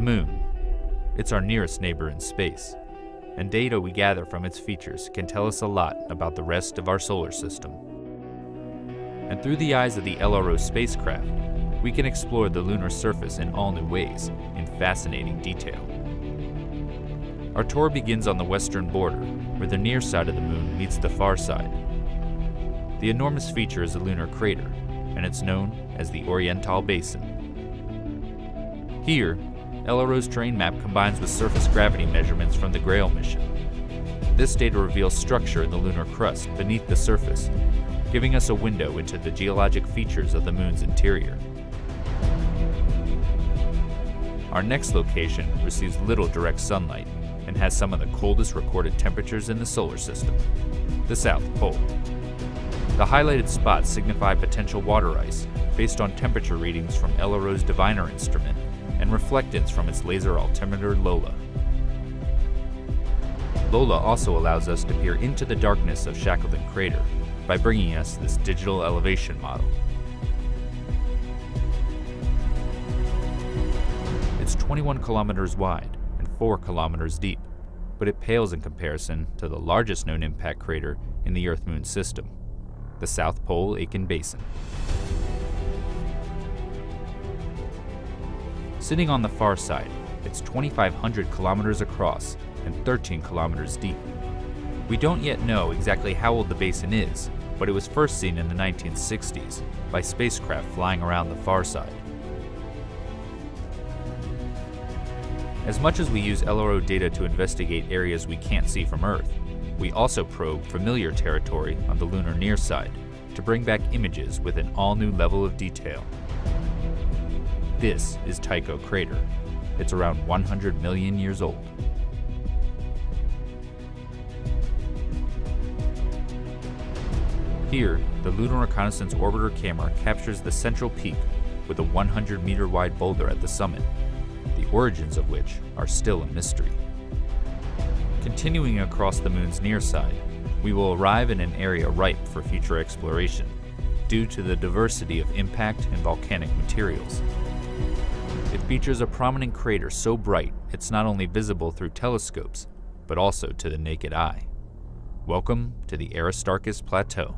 The Moon. It's our nearest neighbor in space, and data we gather from its features can tell us a lot about the rest of our solar system. And through the eyes of the LRO spacecraft, we can explore the lunar surface in all new ways, in fascinating detail. Our tour begins on the western border, where the near side of the Moon meets the far side. The enormous feature is a lunar crater, and it's known as the Oriental Basin. Here, LRO's terrain map combines with surface gravity measurements from the Grail mission. This data reveals structure in the lunar crust beneath the surface, giving us a window into the geologic features of the Moon's interior. Our next location receives little direct sunlight and has some of the coldest recorded temperatures in the solar system, the South Pole. The highlighted spots signify potential water ice based on temperature readings from LRO's Diviner instrument and reflectance from its laser altimeter Lola. Lola also allows us to peer into the darkness of Shackleton Crater by bringing us this digital elevation model. It's 21 kilometers wide and 4 kilometers deep, but it pales in comparison to the largest known impact crater in the Earth-Moon system, the South Pole Aitken Basin. Sitting on the far side, it's 2,500 kilometers across and 13 kilometers deep. We don't yet know exactly how old the basin is, but it was first seen in the 1960s by spacecraft flying around the far side. As much as we use LRO data to investigate areas we can't see from Earth, we also probe familiar territory on the lunar near side to bring back images with an all-new level of detail. This is Tycho Crater. It's around 100 million years old. Here, the Lunar Reconnaissance Orbiter camera captures the central peak with a 100-meter wide boulder at the summit, the origins of which are still a mystery. Continuing across the Moon's near side, we will arrive in an area ripe for future exploration due to the diversity of impact and volcanic materials. It features a prominent crater so bright it's not only visible through telescopes, but also to the naked eye. Welcome to the Aristarchus Plateau.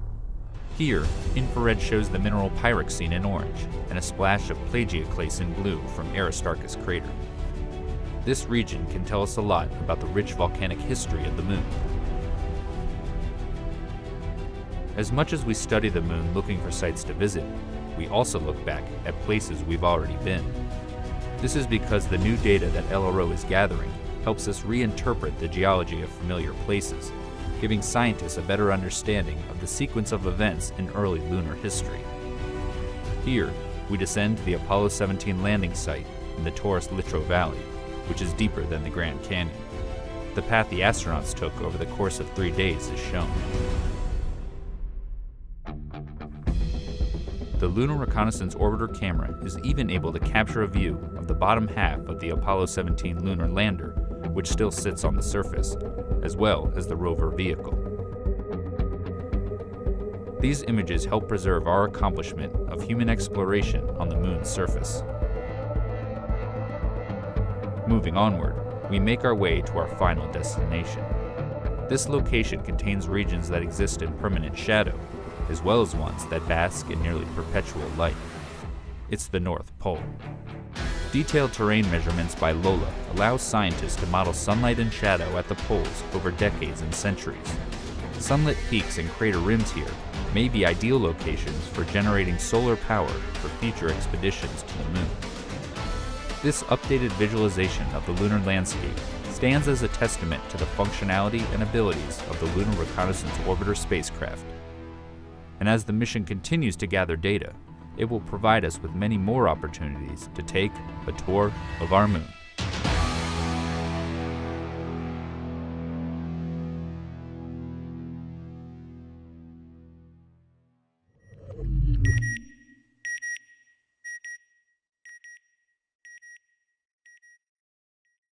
Here, infrared shows the mineral pyroxene in orange and a splash of plagioclase in blue from Aristarchus crater. This region can tell us a lot about the rich volcanic history of the Moon. As much as we study the Moon looking for sites to visit, we also look back at places we've already been. This is because the new data that LRO is gathering helps us reinterpret the geology of familiar places, giving scientists a better understanding of the sequence of events in early lunar history. Here, we descend to the Apollo 17 landing site in the Taurus-Littrow Valley, which is deeper than the Grand Canyon. The path the astronauts took over the course of 3 days is shown. The Lunar Reconnaissance Orbiter camera is even able to capture a view of the bottom half of the Apollo 17 lunar lander, which still sits on the surface, as well as the rover vehicle. These images help preserve our accomplishment of human exploration on the Moon's surface. Moving onward, we make our way to our final destination. This location contains regions that exist in permanent shadow, as well as ones that bask in nearly perpetual light. It's the North Pole. Detailed terrain measurements by Lola allow scientists to model sunlight and shadow at the poles over decades and centuries. Sunlit peaks and crater rims here may be ideal locations for generating solar power for future expeditions to the Moon. This updated visualization of the lunar landscape stands as a testament to the functionality and abilities of the Lunar Reconnaissance Orbiter spacecraft. And as the mission continues to gather data, it will provide us with many more opportunities to take a tour of our Moon.